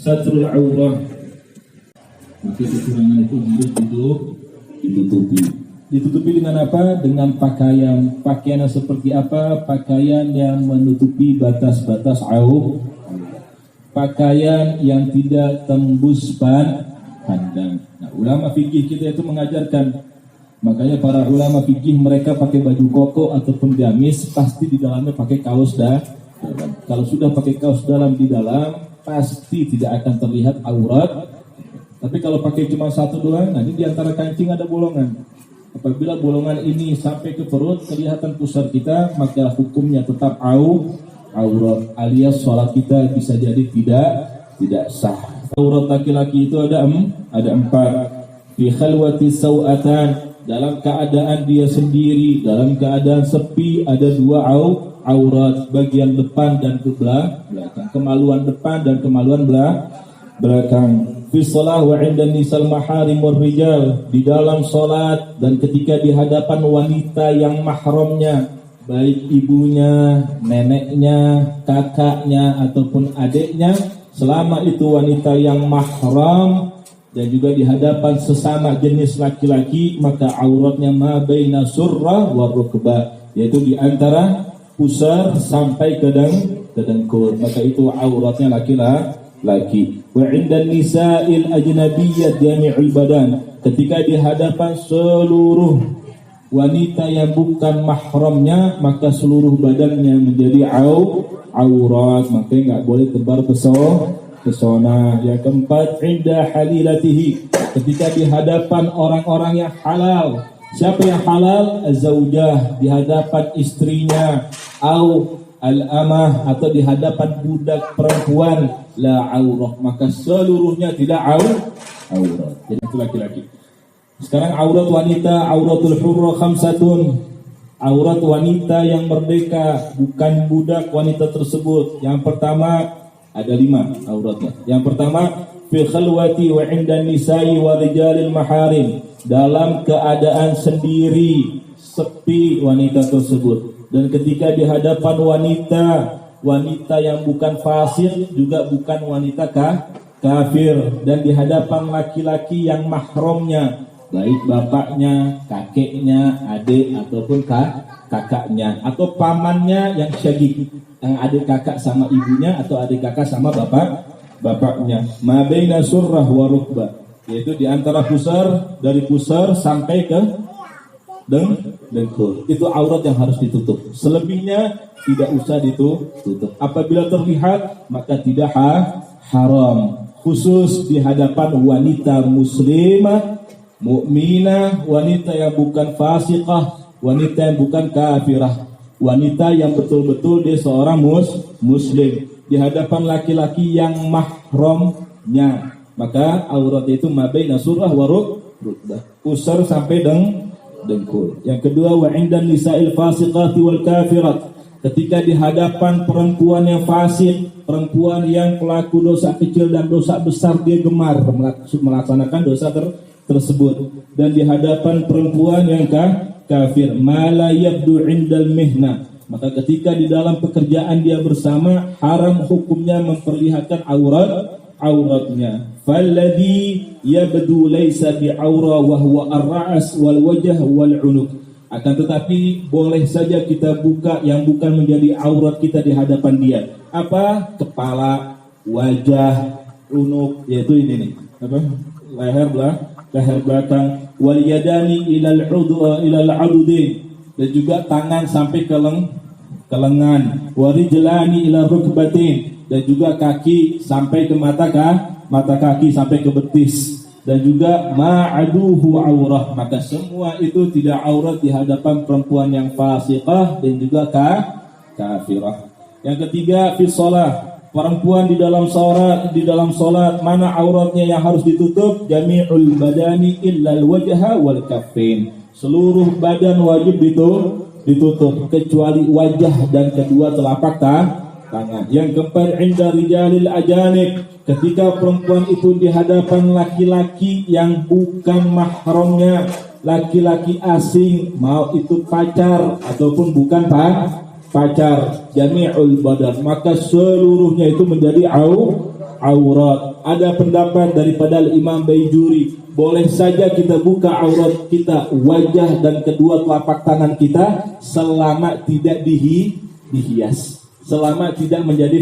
Satrul aurah, maka kekurangan itu harus ditutupi dengan apa? Dengan pakaian. Pakaian yang seperti apa? Pakaian yang menutupi batas-batas aurat. Pakaian yang tidak tembus pandang. Nah, ulama fikih kita itu mengajarkan, makanya para ulama fikih mereka pakai baju koko ataupun gamis pasti di dalamnya pakai kaos dalam. Kalau sudah pakai kaos dalam di dalam pasti tidak akan terlihat aurat. Tapi kalau pakai cuma satu doang, nah ini di antara kancing ada bolongan. Apabila bolongan ini sampai ke perut kelihatan pusar kita, maka hukumnya tetap aurat, alias sholat kita bisa jadi tidak sah. Aurat laki-laki itu ada 4. Fi khalwati sawatan, dalam keadaan dia sendiri, dalam keadaan sepi ada 2 aurat, bagian depan dan ke belakang, kemaluan depan dan kemaluan belakang. Fi shalah wa 'inda nisal maharim war rijal, di dalam salat dan ketika di hadapan wanita yang mahramnya, baik ibunya, neneknya, kakaknya ataupun adiknya, selama itu wanita yang mahram dan juga di hadapan sesama jenis laki-laki, maka auratnya ma baina surrah wa rukbah, yaitu di antara pusar sampai ke dengkul, maka itu auratnya laki-laki. Wa 'inda nisa'il ajnabiyyat jami'ul badan, ketika di hadapan seluruh wanita yang bukan mahramnya, maka seluruh badannya menjadi aurat, maka nggak boleh tebar pesona. Yang keempat, 'inda halilatihi, ketika di hadapan orang-orang yang halal. Siapa yang halal? Az-zaujah, di hadapan istrinya, au al-amah, atau di hadapan budak perempuan, la aurah, maka seluruhnya tidak aurat. Jadi itu laki-laki. Sekarang aurat wanita, auratul hurra khamsatun. Aurat wanita yang merdeka, bukan budak wanita tersebut. Yang pertama ada 5 auratnya. Yang pertama, fi khalwati wa 'inda nisa'i wa rijalil maharim, dalam keadaan sendiri, sepi wanita tersebut. Dan ketika di hadapan wanita yang bukan fasik, juga bukan wanita kafir, dan di hadapan laki-laki yang mahramnya, baik bapaknya, kakeknya, adik ataupun kakaknya, atau pamannya yang syagik, yang adik kakak sama ibunya atau adik kakak sama bapaknya. Ma baina surrah wa rukbah, yaitu di antara pusar, dari pusar sampai ke dengkul. Itu aurat yang harus ditutup. Selebihnya tidak usah ditutup. Apabila terlihat maka tidak haram. Khusus di hadapan wanita muslimah, mukminah, wanita yang bukan fasiqah, wanita yang bukan kafirah, wanita yang betul-betul dia seorang muslim, di hadapan laki-laki yang mahramnya, maka aurat itu mabaina surah wa rukbah, pusar sampai dengkul. Yang kedua, wa 'indan nisa'il fasiqati wal kafirat, ketika di hadapan perempuan yang fasik, perempuan yang pelaku dosa kecil dan dosa besar, dia gemar melaksanakan dosa tersebut, dan di hadapan perempuan yang kafir, ma la yabdu 'indal mihna, maka ketika di dalam pekerjaan dia bersama, haram hukumnya memperlihatkan auratnya. Falladhi yabdu laysa bi'aura wa huwa ar-ra's wal wajh wal 'unuq, akan tetapi boleh saja kita buka yang bukan menjadi aurat kita di hadapan dia. Apa? Kepala, wajah, unuk, yaitu ini nih. Apa? Leher belakang, wal yadani ilal 'ududi, dan juga tangan sampai ke lengan, warijlani ila rukbatin, dan juga kaki sampai ke mata kaki sampai ke betis, dan juga ma'aduhu aurah, maka semua itu tidak aurat di hadapan perempuan yang fasiqah dan juga kafirah. Yang ketiga, fi shalah, perempuan di dalam salat mana auratnya yang harus ditutup? Jami'ul badani illal wajha wal kaffain, seluruh badan wajib ditutup kecuali wajah dan kedua telapak tangan. Yang keempat, 'inda rijalil ajanib, ketika perempuan itu di hadapan laki-laki yang bukan mahramnya, laki-laki asing, mau itu pacar ataupun bukan pacar, jami'ul badan, maka seluruhnya itu menjadi aurat. Ada pendapat daripada Imam Baijuri, boleh saja kita buka aurat kita, wajah dan kedua telapak tangan kita, selama tidak dihias, selama tidak menjadi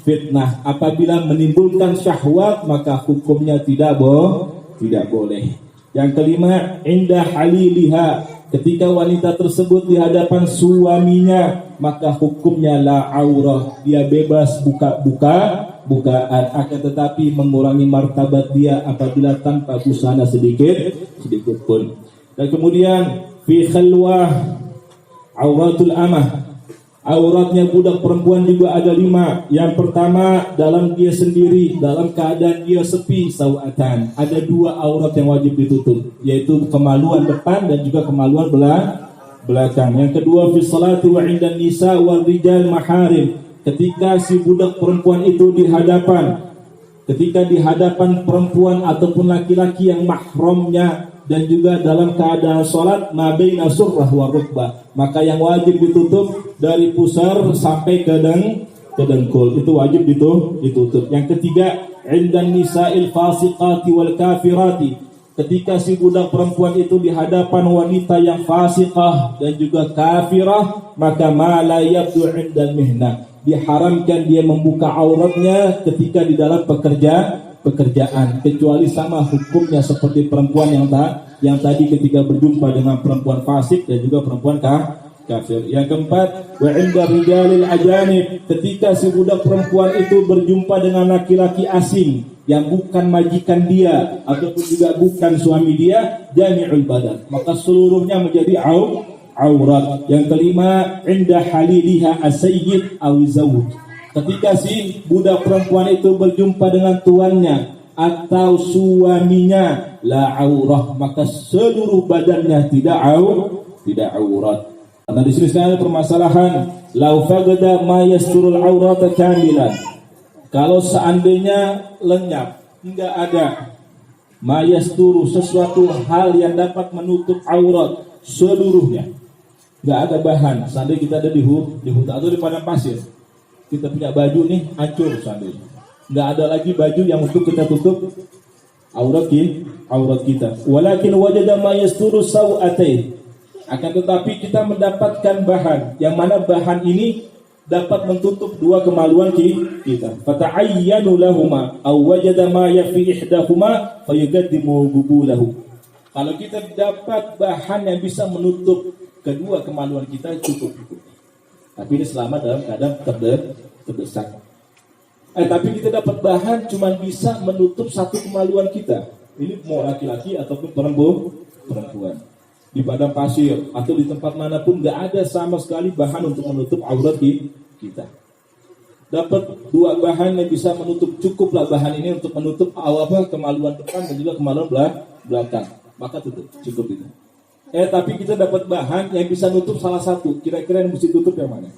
fitnah. Apabila menimbulkan syahwat, maka hukumnya tidak boleh. Yang kelima, indah haliliha, ketika wanita tersebut di hadapan suaminya, maka hukumnya la aurah, dia bebas bukaan, akan tetapi mengurangi martabat dia apabila tanpa busana sedikit pun. Dan kemudian fi khalwah, auratul amah, auratnya budak perempuan juga ada 5. Yang pertama, dalam dia sendiri, dalam keadaan dia sepi, sawatan. Ada 2 aurat yang wajib ditutup, yaitu kemaluan depan dan juga kemaluan belakang. Yang kedua, fi salati wa indan nisa wal rijal maharim, ketika si budak perempuan itu di hadapan perempuan ataupun laki-laki yang mahramnya, dan juga dalam keadaan sholat mabaina surrah wa rukbah, maka yang wajib ditutup dari pusar sampai ke dengkul, itu wajib ditutup. Yang ketiga, indan nisa'il fasiqati wal kafirati, ketika si budak perempuan itu di hadapan wanita yang fasiqah dan juga kafirah, maka ma la yabdu indal mihnah, diharamkan dia membuka auratnya ketika di dalam pekerjaan, kecuali sama hukumnya seperti perempuan yang tadi ketika berjumpa dengan perempuan fasik dan juga perempuan kafir. Yang keempat, wa inda rijalil ajanib, ketika si budak perempuan itu berjumpa dengan laki-laki asing yang bukan majikan dia ataupun juga bukan suami dia, jami'ul badan, maka seluruhnya menjadi aurat. Yang kelima, inda haliliha as-sayyid aw zawj, ketika si budak perempuan itu berjumpa dengan tuannya atau suaminya, la aurah, maka seluruh badannya tidak aurat. Karena di sini ada permasalahan, lau fagada ma yasturul aurata kamilan, kalau seandainya lenyap, enggak ada ma yasturu, sesuatu hal yang dapat menutup aurat seluruhnya, enggak ada bahan. Seandainya kita ada di hutan atau di padang pasir, kita punya baju nih hancur, seandainya nggak ada lagi baju yang untuk kita tutup aurat kita. Walakin wajada ma yasturu sawatay, akan tetapi kita mendapatkan bahan yang mana bahan ini dapat menutup 2 kemaluan kita. Fata'ayyanu lahuma aw wajada ma yafi ihdahuma fayuqaddimu bubulahu, kalau kita dapat bahan yang bisa menutup kedua kemaluan kita, cukup. Tapi ini selama dalam keadaan terdesak. Tapi kita dapat bahan cuma bisa menutup 1 kemaluan kita. Ini mau laki-laki ataupun perempuan. Di padang pasir atau di tempat manapun nggak ada sama sekali bahan untuk menutup aurat kita. Dapat 2 bahan yang bisa menutup, cukuplah bahan ini untuk menutup kemaluan depan dan juga kemaluan belakang. Maka tutup, cukup itu. Tapi kita dapat bahan yang bisa nutup salah satu. Kira-kira yang mesti tutup yang mana?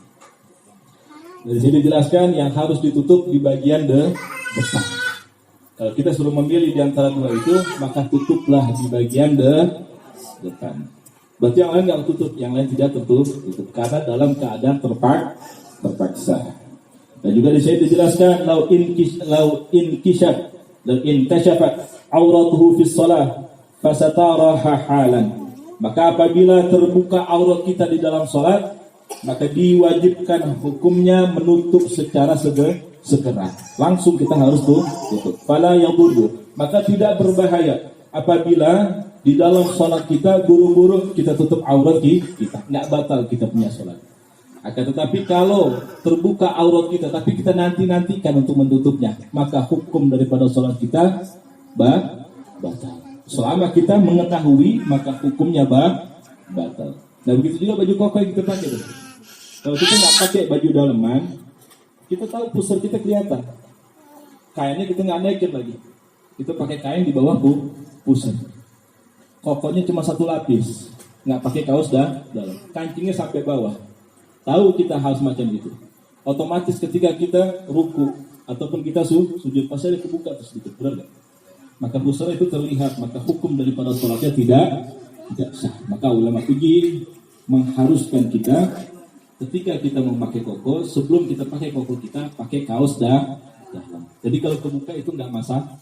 Dari sini dijelaskan yang harus ditutup di bagian depan. Kalau kita suruh memilih di antara 2 itu, maka tutuplah di bagian depan. Berarti yang lain nggak tutup, yang lain tidak tutup karena dalam keadaan terpaksa. Dan juga di sini dijelaskan lau in kashafat auratuhu fi shalah fasataraha halan, maka apabila terbuka aurat kita di dalam salat, maka diwajibkan hukumnya menutup secara segera. Langsung kita harus tutup. Fala yadurru, maka tidak berbahaya apabila di dalam sholat kita buru-buru kita tutup aurat kita, nggak batal kita punya sholat. Akan tetapi kalau terbuka aurat kita tapi kita nantikan untuk menutupnya, maka hukum daripada sholat kita batal. Selama kita mengetahui, maka hukumnya batal. Dan begitu juga baju koko yang kita pakai. Kalau kita nggak pakai baju daleman, kita tahu pusar kita kelihatan. Kainnya kita nggak naikin lagi. Kita pakai kain di bawah pusar. Kokonya cuma 1 lapis, nggak pakai kaos dalam, kancingnya sampai bawah. Tahu kita harus macam itu. Otomatis ketika kita ruku ataupun kita sujud, pasti ada kebuka terus sedikit, benar nggak? Maka busana itu terlihat, maka hukum daripada sholatnya tidak sah. Maka ulama fikih mengharuskan kita ketika kita memakai koko, sebelum kita pakai koko kita pakai kaos dalam. Jadi kalau kebuka itu nggak masalah.